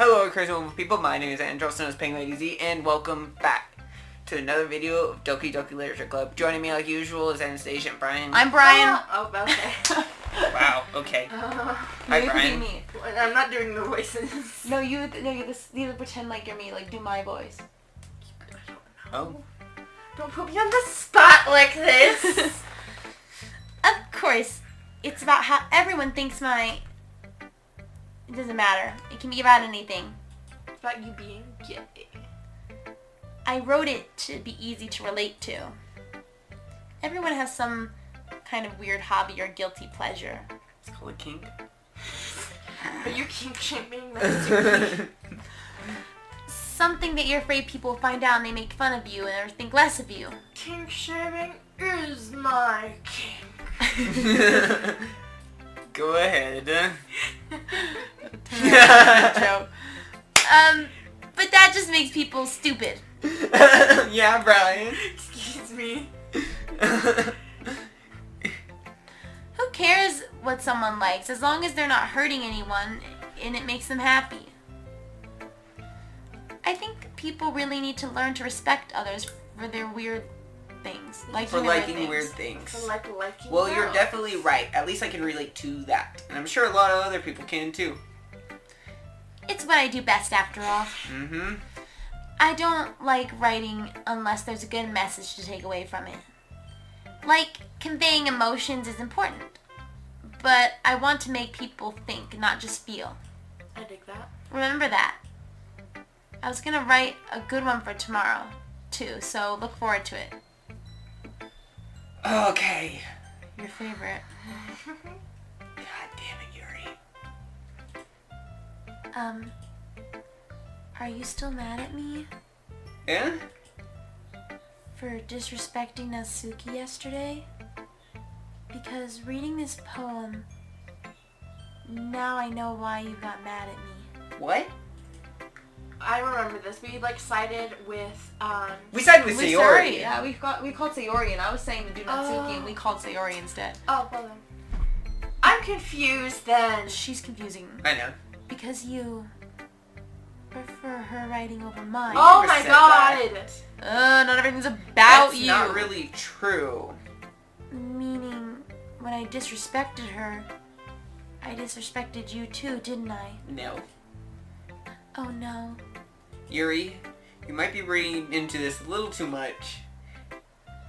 Hello, crazy wonderful people. My name is Andrew, also known as Pink Lady Z, and welcome back to another video of Doki Literature Club. Joining me, like usual, is Anastasia and Brian. I'm Brian. Oh, okay. Wow. Okay. Hi, you Brian. Could be me. I'm not doing the voices. No, you need to pretend like you're me. Like, do my voice. Oh. Don't put me on the spot like this. Of course, it's about how everyone thinks my... It doesn't matter. It can be about anything. It's about you being gay. I wrote it to be easy to relate to. Everyone has some kind of weird hobby or guilty pleasure. It's called a kink. Are you kink shaming? That's stupid. Something that you're afraid people will find out and they make fun of you or think less of you. Kink shaming is my kink. Go ahead. Joke. But that just makes people stupid. Yeah, Brian. Excuse me. Who cares what someone likes as long as they're not hurting anyone and it makes them happy? I think people really need to learn to respect others for their weird things. For liking weird things. For liking Well, you're girls. definitely right. At least I can relate to that. And I'm sure a lot of other people can too. It's what I do best after all. Mm-hmm. I don't like writing unless there's a good message to take away from it. Like, conveying emotions is important. But I want to make people think, not just feel. I dig that. Remember that. I was going to write a good one for tomorrow, too, so look forward to it. Okay. Your favorite. God damn it, Yuri. Are you still mad at me Yeah? for disrespecting Natsuki yesterday? Because reading this poem, now I know why you got mad at me. What? I remember this. We sided with We sided with Sayori. Yeah, we called Sayori, and I was saying to do Natsuki, Oh. and we called Sayori instead. Oh, well then. I'm confused then. She's confusing. I know. Because you prefer her writing over mine. Oh never my said god. Not everything's about That's you. not really true. Meaning, when I disrespected her, I disrespected you too, didn't I? No. Oh no. Yuri, you might be reading into this a little too much.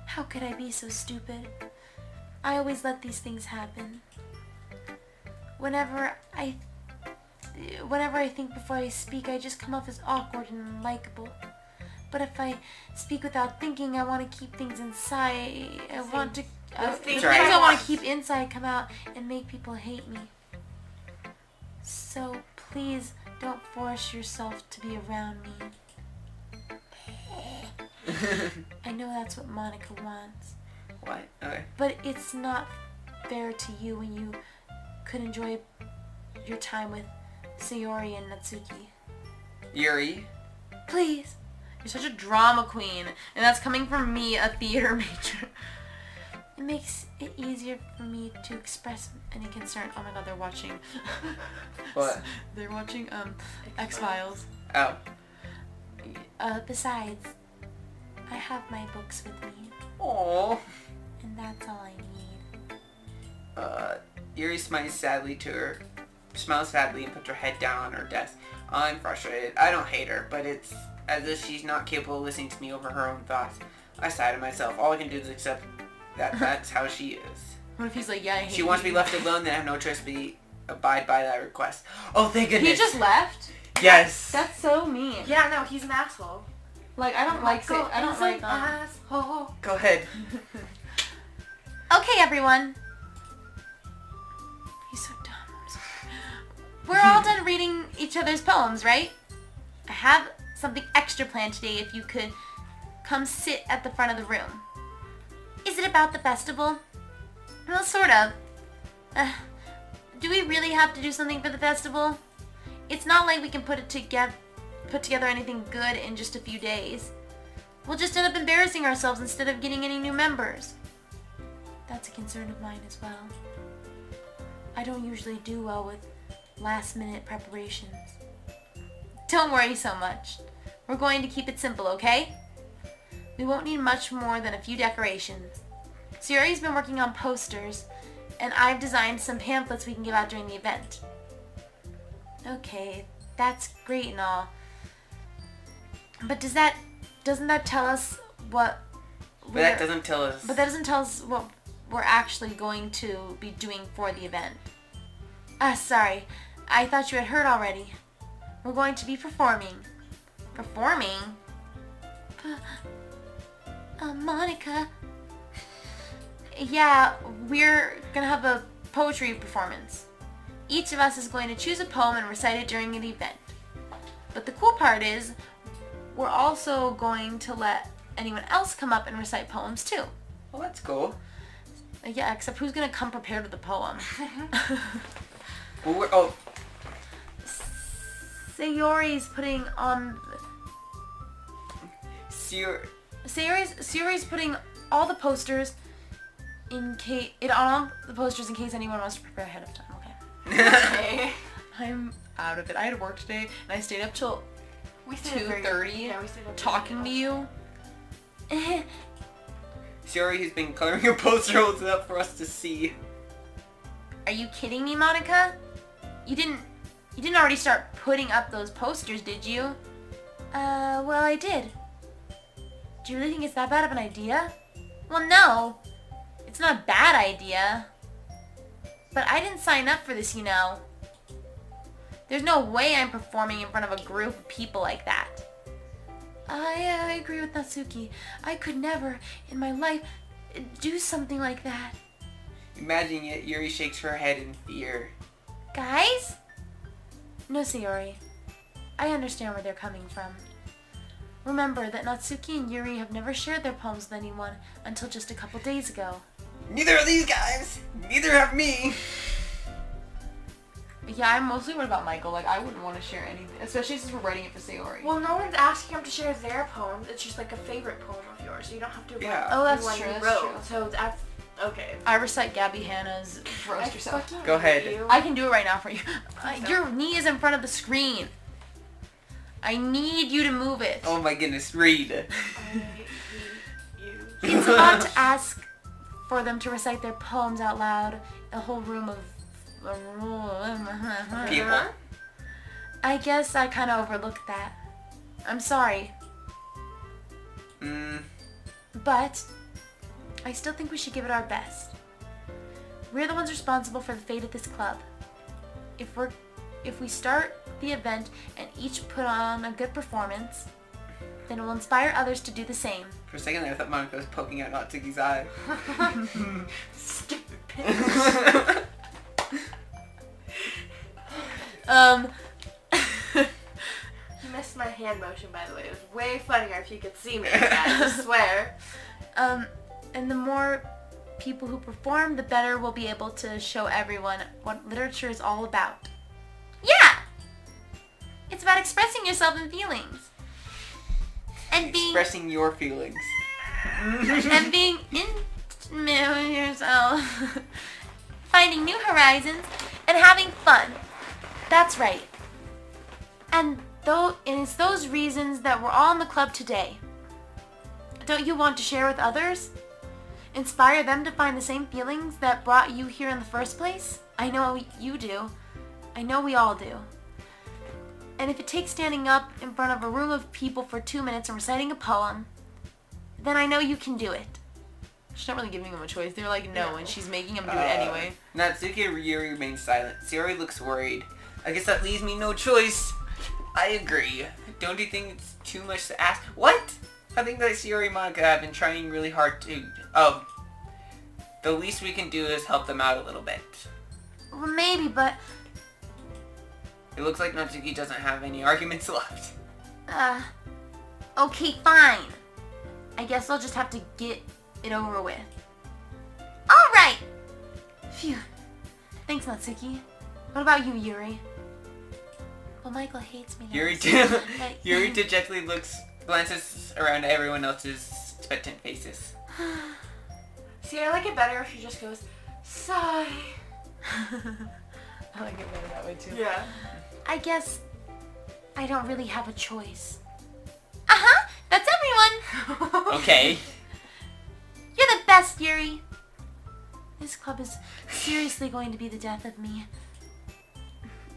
How could I be so stupid? I always let these things happen. Whenever I think before I speak, I just come off as awkward and unlikable. But if I speak without thinking, I want to keep things inside. The things I want to keep inside come out and make people hate me. So please don't force yourself to be around me. I know that's what Monica wants. What? Okay. But it's not fair to you when you could enjoy your time with Sayori and Natsuki. Yuri. Please. You're such a drama queen. And that's coming from me, a theater major. It makes it easier for me to express any concern. Oh my god, they're watching. What? They're watching X-Files. Oh. Besides, I have my books with me. Aww. And that's all I need. Yuri smiles sadly and puts her head down on her desk. I'm frustrated. I don't hate her, but it's as if she's not capable of listening to me over her own thoughts. I sigh to myself. All I can do is accept that that's how she is. What if he's like, yeah, I hate She wants to be left alone, then I have no choice but to abide by that request. Oh, thank goodness. He just left? Yes. That's so mean. Yeah, no, he's an asshole. Like, I don't like it. I don't like asshole. Go ahead. Okay, everyone. He's so dumb. I'm sorry. We're all done reading each other's poems, right? I have something extra planned today if you could come sit at the front of the room. Is it about the festival? Well, sort of. Do we really have to do something for the festival? It's not like we can put together anything good in just a few days. We'll just end up embarrassing ourselves instead of getting any new members. That's a concern of mine as well. I don't usually do well with last-minute preparations. Don't worry so much. We're going to keep it simple, okay? We won't need much more than a few decorations. Sayori's been working on posters, and I've designed some pamphlets we can give out during the event. Okay, that's great and all. But doesn't that tell us what... But that doesn't tell us... But that doesn't tell us what we're actually going to be doing for the event. Sorry. I thought you had heard already. We're going to be performing. Performing? Monica. Yeah, we're gonna have a poetry performance. Each of us is going to choose a poem and recite it during the event. But the cool part is, we're also going to let anyone else come up and recite poems too. Well, that's cool. Yeah, except who's gonna come prepared with a poem? Well, Sayori's putting on... Sayori's putting all the posters in case... on all the posters in case anyone wants to prepare ahead of time, okay? Okay. I'm out of it. I had work today, and I stayed up till We stayed up 2:30 Yeah, we stayed up talking to you. Sayori has been coloring your poster holds it up for us to see. Are you kidding me, Monica? You didn't already start putting up those posters, did you? Well, I did. Do you really think it's that bad of an idea? Well, no. It's not a bad idea. But I didn't sign up for this, you know. There's no way I'm performing in front of a group of people like that. I agree with Natsuki. I could never, in my life, do something like that. Imagining it, Yuri shakes her head in fear. Guys? No, Sayori. I understand where they're coming from. Remember that Natsuki and Yuri have never shared their poems with anyone until just a couple days ago. Neither of these guys! Neither have me! Yeah, I'm mostly worried about Michael. Like, I wouldn't want to share anything, especially since we're writing it for Sayori. Well, no one's asking him to share their poems. It's just like a favorite poem of yours, so you don't have to Yeah. write Oh, that's the one true, you that's wrote. true. So that's okay. I recite Gabby Hanna's I Roast Yourself. fucking Go ahead. hate you. I can do it right now for you. So. Your knee is in front of the screen. I need you to move it. Oh my goodness, read. I hate you. It's odd to ask for them to recite their poems out loud. A whole room of... People. I guess I kind of overlooked that. I'm sorry. But I still think we should give it our best. We're the ones responsible for the fate of this club. If we start the event and each put on a good performance, then it will inspire others to do the same. For a second there, I thought Monica was poking out Natsuki's eye. Stupid bitch. You missed my hand motion, by the way. It was way funnier if you could see me. I swear. And the more people who perform, the better we'll be able to show everyone what literature is all about. Yeah! It's about expressing yourself and feelings. And being... Expressing your feelings. and being intimate with yourself. Finding new horizons and having fun. That's right. And it's those reasons that we're all in the club today. Don't you want to share with others? Inspire them to find the same feelings that brought you here in the first place? I know you do. I know we all do. And if it takes standing up in front of a room of people for 2 minutes and reciting a poem, then I know you can do it. She's not really giving him a choice. They're like, no, and she's making him do it anyway. Natsuki and Yuri remain silent. Sayori looks worried. I guess that leaves me no choice. I agree. Don't you think it's too much to ask? What? I think that Sayori and Monica have been trying really hard to... the least we can do is help them out a little bit. Well, maybe, but... It looks like Natsuki doesn't have any arguments left. Okay, fine. I guess I'll just have to get it over with. Alright! Phew. Thanks, Natsuki. What about you, Yuri? Well, Michael hates me now. Yuri dejectedly glances around at everyone else's expectant faces. See, I like it better if she just goes, sigh. I like it better that way, too. Yeah. I guess I don't really have a choice. Uh-huh, that's everyone. Okay. You're the best, Yuri. This club is seriously going to be the death of me.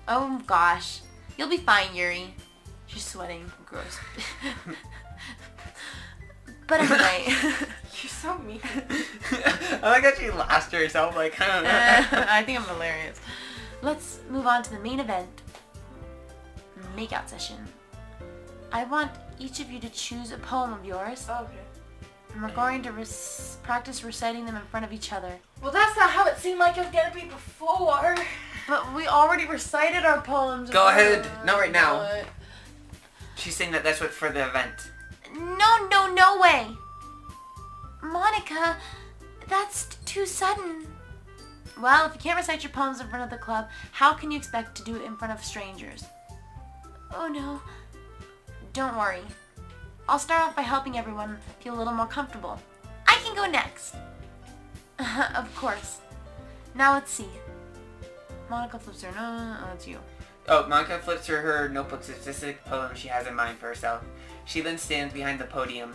Oh gosh. You'll be fine, Yuri. She's sweating. Gross. But anyway. You're so mean. I like how she laughs to herself, like, I don't know. I think I'm hilarious. Let's move on to the main event. Makeout session. I want each of you to choose a poem of yours. Oh, okay. And we're going to practice reciting them in front of each other. Well, that's not how it seemed like it was gonna be before. But we already recited our poems. Go ahead. Not right now. What? She's saying that that's what for the event. No way. Monica, that's too sudden. Well, if you can't recite your poems in front of the club, how can you expect to do it in front of strangers? Oh no. Don't worry. I'll start off by helping everyone feel a little more comfortable. I can go next. Of course. Now let's see. Monica flips her. No, it's you. Oh, Monica flips through her notebook statistic poem she has in mind for herself. She then stands behind the podium.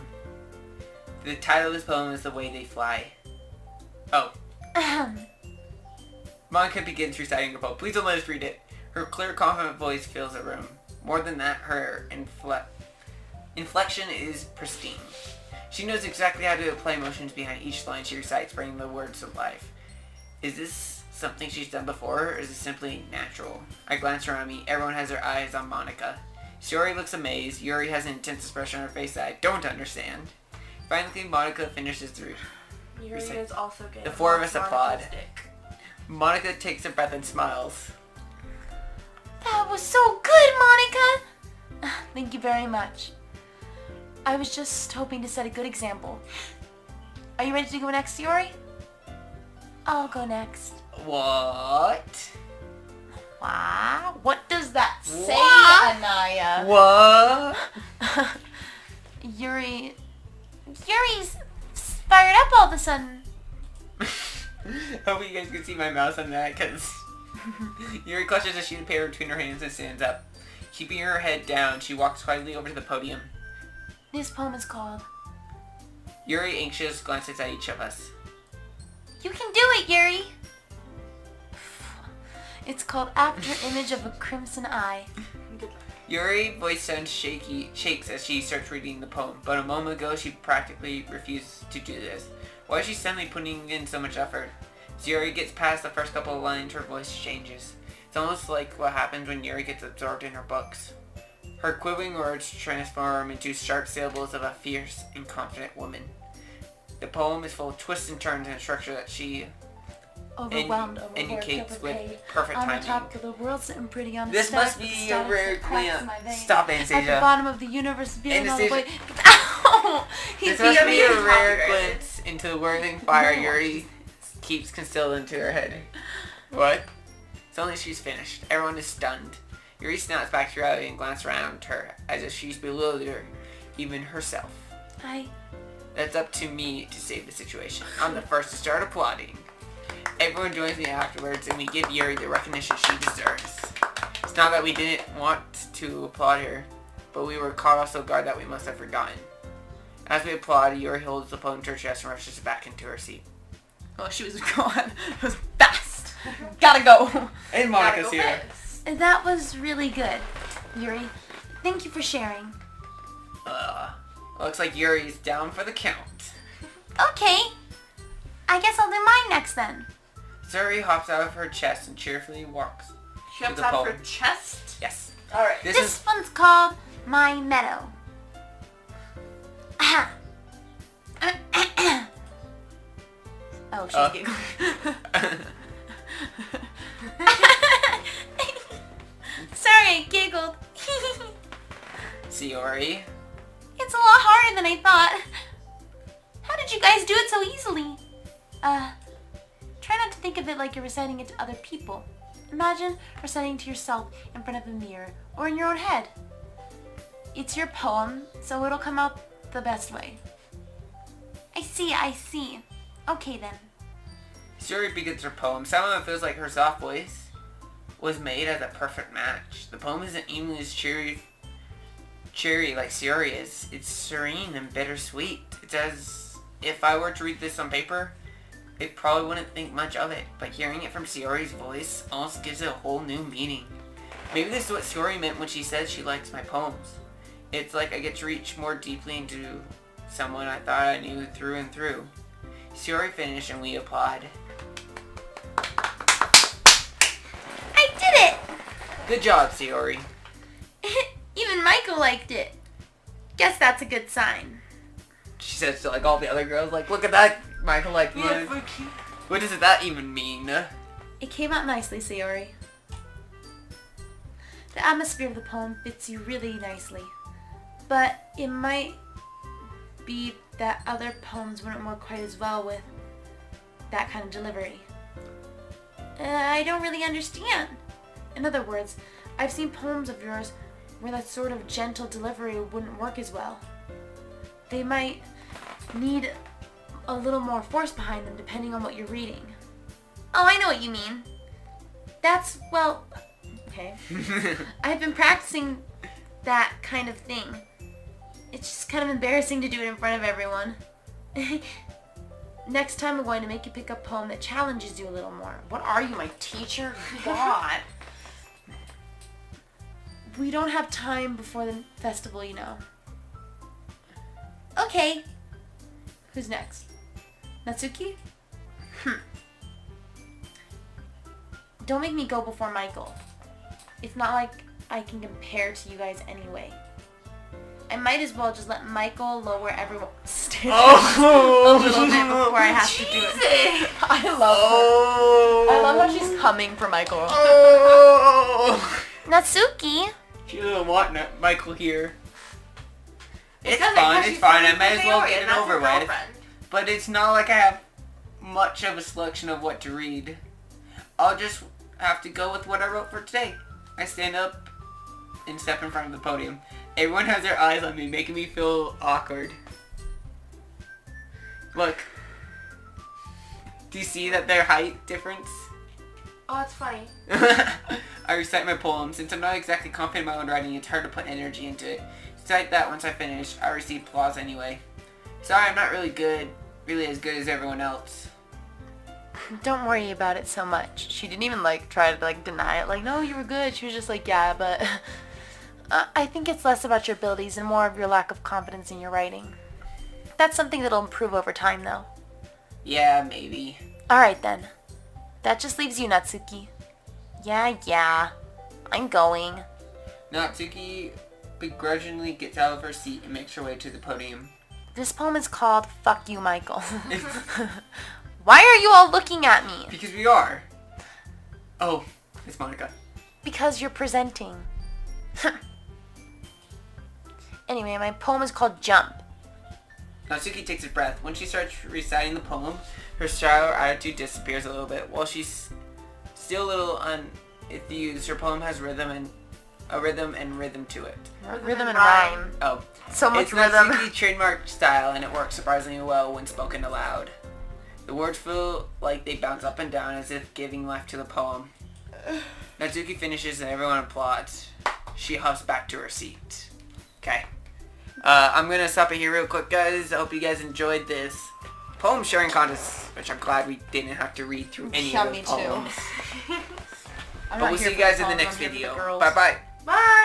The title of this poem is The Way They Fly. Oh. Monica begins reciting her poem. Please don't let us read it. Her clear, confident voice fills the room. More than that, her inflection is pristine. She knows exactly how to apply emotions behind each line she recites, bringing the words to life. Is this something she's done before, or is it simply natural? I glance around me. Everyone has their eyes on Monica. Yuri looks amazed. Yuri has an intense expression on her face that I don't understand. Finally, Monica finishes through. Yuri is also good. The four of us Monica's applaud. dick. Monica takes a breath and smiles. That was so good, Monica! Thank you very much. I was just hoping to set a good example. Are you ready to go next, Yuri? I'll go next. What? Wow. What does that say, What? Anaya? What? Yuri's fired up all of a sudden. Hope you guys can see my mouse on that, because Yuri clutches a sheet of paper between her hands and stands up. Keeping her head down, she walks quietly over to the podium. This poem is called... Yuri, anxious, glances at each of us. You can do it, Yuri! It's called After Image of a Crimson Eye. Yuri's voice sounds shakes as she starts reading the poem, but a moment ago she practically refused to do this. Why is she suddenly putting in so much effort? As Yuri gets past the first couple of lines, her voice changes. It's almost like what happens when Yuri gets absorbed in her books. Her quivering words transform into sharp syllables of a fierce and confident woman. The poem is full of twists and turns and structure that she Overwhelmed, overworked, indicates overpaid. with perfect On the timing. top of the world, sitting pretty on a This stack must with be a status rare that cracks glance. my veins. Stop, At Anastasia. the bottom of the universe, feeling all the way... Anastasia. Ow! This He's must be a being rare copyrighted. glimpse into the whirling fire No. Yuri keeps concealed into her head. What? Suddenly she's finished. Everyone is stunned. Yuri snaps back to reality and glances around her as if she's bewildered her, even herself. That's up to me to save the situation. I'm the first to start applauding. Everyone joins me afterwards and we give Yuri the recognition she deserves. It's not that we didn't want to applaud her, but we were caught off so guard that we must have forgotten. As we applaud, Yuri holds the poem to her chest and rushes back into her seat. Oh, she was gone. It was fast. Gotta go. And Monica's here. That was really good, Yuri. Thank you for sharing. Looks like Yuri's down for the count. Okay. I guess I'll do mine next then. Yuri hops out of her chest and cheerfully walks. She To jumps the out of poem. her chest. Yes. Alright. This one's called My Meadow. Ah. Oh, she's giggling. Sorry, I giggled. Yuri. It's a lot harder than I thought. How did you guys do it so easily? Try not to think of it like you're reciting it to other people. Imagine reciting to yourself in front of a mirror or in your own head. It's your poem, so it'll come out the best way. I see. Okay then. Yuri begins her poem. Somehow it feels like her soft voice was made as a perfect match. The poem isn't even as cheery cheery like Sayori is. It's serene and bittersweet. It's as if I were to read this on paper, it probably wouldn't think much of it, but hearing it from Sayori's voice almost gives it a whole new meaning. Maybe this is what Sayori meant when she said she likes my poems. It's like I get to reach more deeply into someone I thought I knew through and through. Sayori finished and we applaud. I did it! Good job, Sayori. Even Michael liked it. Guess that's a good sign. She says to like all the other girls, like, look at that, Michael liked Yeah, it. so cute. What does that even mean? It came out nicely, Sayori. The atmosphere of the poem fits you really nicely. But it might be that other poems wouldn't work quite as well with that kind of delivery. I don't really understand. In other words, I've seen poems of yours where that sort of gentle delivery wouldn't work as well. They might need a little more force behind them depending on what you're reading. Oh, I know what you mean. That's, well, okay. I've been practicing that kind of thing. It's just kind of embarrassing to do it in front of everyone. Next time I'm going to make you pick a poem that challenges you a little more. What are you, my teacher? God. We don't have time before the festival, you know. Okay. Who's next? Natsuki? Don't make me go before Michael. It's not like I can compare to you guys anyway. I might as well just let Michael lower everyone's standards a little bit before I have to do it. I love her. I love how she's coming for Michael. Natsuki? She doesn't want Michael here. It's Because fine, she's it's fine. I friends might with as well Sayori, get and it that's over her with. girlfriend. But it's not like I have much of a selection of what to read. I'll just have to go with what I wrote for today. I stand up and step in front of the podium. Everyone has their eyes on me, making me feel awkward. Look. Do you see that their height difference? Oh, it's funny. I recite my poem. Since I'm not exactly confident in my own writing, it's hard to put energy into it. Despite that, once I finish, I receive applause anyway. Sorry, I'm not really as good as everyone else. Don't worry about it so much. She didn't even try to deny it. Like, no, you were good. She was just like, yeah, but I think it's less about your abilities and more of your lack of confidence in your writing. That's something that'll improve over time, though. Yeah, maybe. Alright then. That just leaves you, Natsuki. Yeah. I'm going. Natsuki begrudgingly gets out of her seat and makes her way to the podium. This poem is called Fuck You, Michael. Why are you all looking at me? Because we are. Oh, it's Monica. Because you're presenting. Anyway, my poem is called Jump. Natsuki takes a breath. When she starts reciting the poem, her style or attitude disappears a little bit. While she's still a little unenthused, her poem has rhythm to it. Rhythm and rhyme. Oh. So much it's rhythm. Natsuki's trademark style, and it works surprisingly well when spoken aloud. The words feel like they bounce up and down as if giving life to the poem. Natsuki finishes and everyone applauds. She hops back to her seat. Okay. I'm going to stop it here real quick, guys. I hope you guys enjoyed this poem sharing contest, which I'm glad we didn't have to read through any of me the too. poems. But we'll see you guys in the next video. Bye-bye. Bye!